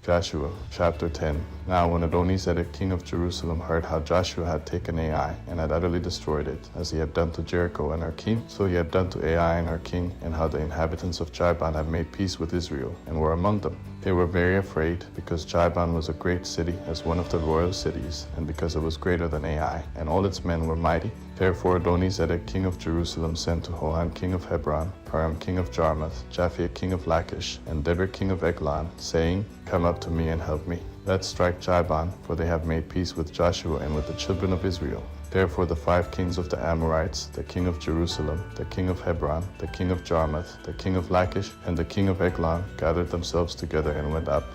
Joshua chapter 10. Now when Adoni-Zedek king of Jerusalem heard how Joshua had taken Ai and had utterly destroyed it, as he had done to Jericho and her king, so he had done to Ai and her king, and how the inhabitants of Jabin had made peace with Israel, and were among them. They were very afraid, because Jabin was a great city, as one of the royal cities, and because it was greater than Ai, and all its men were mighty. Therefore Adoni-Zedek king of Jerusalem sent to Hoham king of Hebron, Param king of Jarmuth, Japhia king of Lachish, and Debir king of Eglon, saying, Come up to me and help me. Let's strike Jabin, for they have made peace with Joshua and with the children of Israel. Therefore the 5 kings of the Amorites, the king of Jerusalem, the king of Hebron, the king of Jarmuth, the king of Lachish, and the king of Eglon gathered themselves together and went up,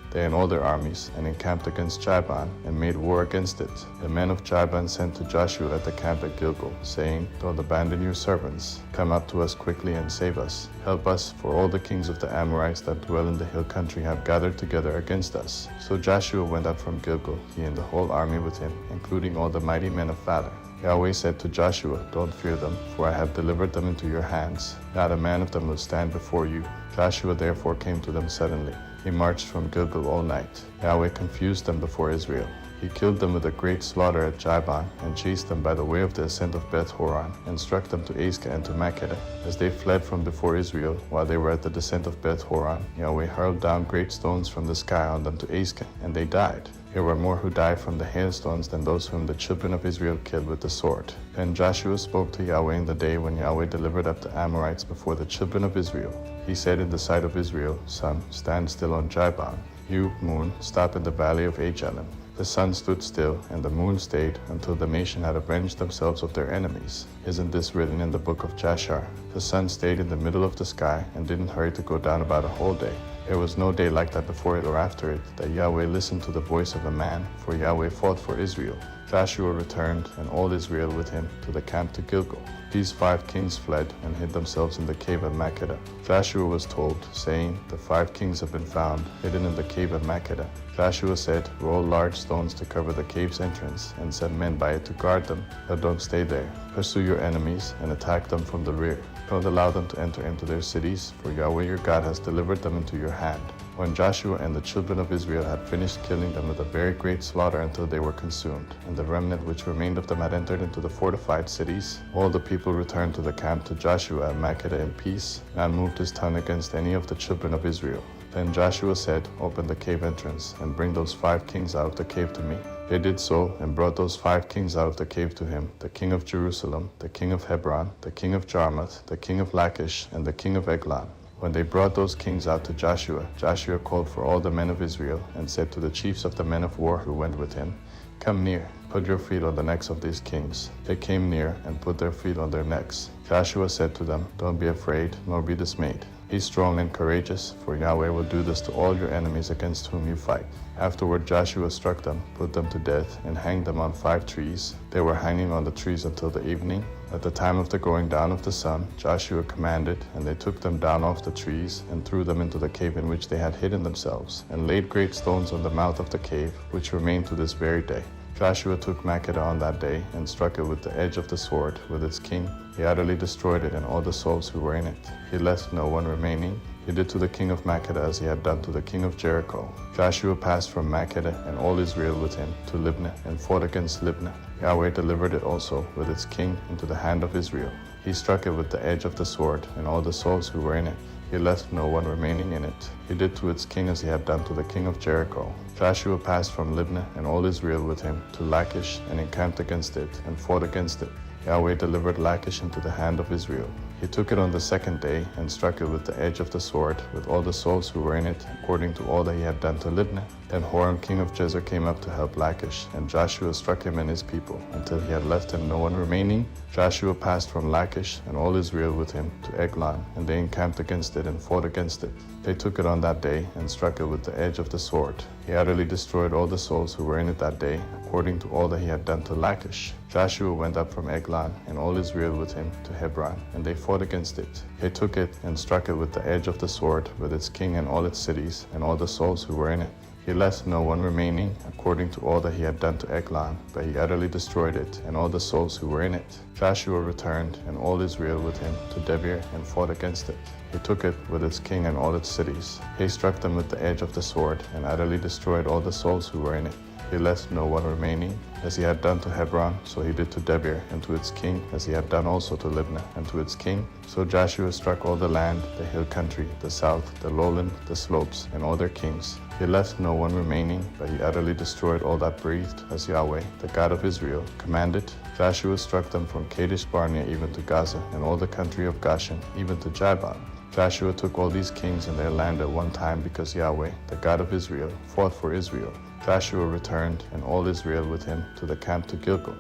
they and all their armies, and encamped against Jabin, and made war against it. The men of Jabin sent to Joshua at the camp at Gilgal, saying, Don't abandon your servants. Come up to us quickly and save us. Help us, for all the kings of the Amorites that dwell in the hill country have gathered together against us. So Joshua went up from Gilgal, he and the whole army with him, including all the mighty men of valor. Yahweh said to Joshua, Don't fear them, for I have delivered them into your hands. Not a man of them will stand before you. Joshua therefore came to them suddenly. He marched from Gilgal all night. Yahweh confused them before Israel. He killed them with a great slaughter at Jabin, and chased them by the way of the ascent of Beth-horon, and struck them to Azekah and to Makkedah. As they fled from before Israel, while they were at the descent of Beth-horon, Yahweh hurled down great stones from the sky on them to Azekah, and they died. There were more who died from the hailstones than those whom the children of Israel killed with the sword. Then Joshua spoke to Yahweh in the day when Yahweh delivered up the Amorites before the children of Israel. He said in the sight of Israel, Sun, stand still on Jabin. You, moon, stop in the valley of Ajalon. The sun stood still, and the moon stayed, until the nation had avenged themselves of their enemies. Isn't this written in the book of Jashar? The sun stayed in the middle of the sky, and didn't hurry to go down about a whole day. There was no day like that before it or after it, that Yahweh listened to the voice of a man, for Yahweh fought for Israel. Joshua returned, and all Israel with him, to the camp to Gilgal. These 5 kings fled, and hid themselves in the cave of Makkedah. Joshua was told, saying, The 5 kings have been found, hidden in the cave of Makkedah. Joshua said, Roll large stones to cover the cave's entrance, and set men by it to guard them, but don't stay there. Pursue your enemies, and attack them from the rear. Don't allow them to enter into their cities, for Yahweh your God has delivered them into your hand. When Joshua and the children of Israel had finished killing them with a very great slaughter until they were consumed, and the remnant which remained of them had entered into the fortified cities, all the people returned to the camp to Joshua at Makkedah in peace. None moved his tongue against any of the children of Israel. Then Joshua said, Open the cave entrance, and bring those 5 kings out of the cave to me. They did so, and brought those 5 kings out of the cave to him, the king of Jerusalem, the king of Hebron, the king of Jarmuth, the king of Lachish, and the king of Eglon. When they brought those kings out to Joshua, Joshua called for all the men of Israel, and said to the chiefs of the men of war who went with him, Come near, put your feet on the necks of these kings. They came near, and put their feet on their necks. Joshua said to them, Don't be afraid, nor be dismayed. Be strong and courageous, for Yahweh will do this to all your enemies against whom you fight. Afterward Joshua struck them, put them to death, and hanged them on 5 trees. They were hanging on the trees until the evening. At the time of the going down of the sun, Joshua commanded, and they took them down off the trees, and threw them into the cave in which they had hidden themselves, and laid great stones on the mouth of the cave, which remain to this very day. Joshua took Makkedah on that day, and struck it with the edge of the sword, with its king. He utterly destroyed it and all the souls who were in it. He left no one remaining. He did to the king of Makkedah as he had done to the king of Jericho. Joshua passed from Makkedah and all Israel with him to Libnah, and fought against Libnah. Yahweh delivered it also with its king into the hand of Israel. He struck it with the edge of the sword and all the souls who were in it. He left no one remaining in it. He did to its king as he had done to the king of Jericho. Joshua passed from Libnah and all Israel with him to Lachish, and encamped against it, and fought against it. Yahweh delivered Lachish into the hand of Israel. He took it on the 2nd day, and struck it with the edge of the sword, with all the souls who were in it, according to all that he had done to Libnah. Then Horam king of Jezer came up to help Lachish, and Joshua struck him and his people, until he had left him no one remaining. Joshua passed from Lachish, and all Israel with him, to Eglon, and they encamped against it, and fought against it. They took it on that day, and struck it with the edge of the sword. He utterly destroyed all the souls who were in it that day, according to all that he had done to Lachish. Joshua went up from Eglon, and all Israel with him, to Hebron, and they fought against it. They took it, and struck it with the edge of the sword, with its king and all its cities, and all the souls who were in it. He left no one remaining, according to all that he had done to Eglon, but he utterly destroyed it, and all the souls who were in it. Joshua returned, and all Israel with him, to Debir, and fought against it. He took it with its king and all its cities. He struck them with the edge of the sword and utterly destroyed all the souls who were in it. He left no one remaining. As he had done to Hebron, so he did to Debir and to its king, as he had done also to Libnah and to its king. So Joshua struck all the land, the hill country, the south, the lowland, the slopes, and all their kings. He left no one remaining, but he utterly destroyed all that breathed, as Yahweh, the God of Israel, commanded. Joshua struck them from Kadesh Barnea even to Gaza, and all the country of Goshen, even to Jabbok. Joshua took all these kings and their land at one time, because Yahweh, the God of Israel, fought for Israel. Joshua returned, and all Israel with him, to the camp to Gilgal.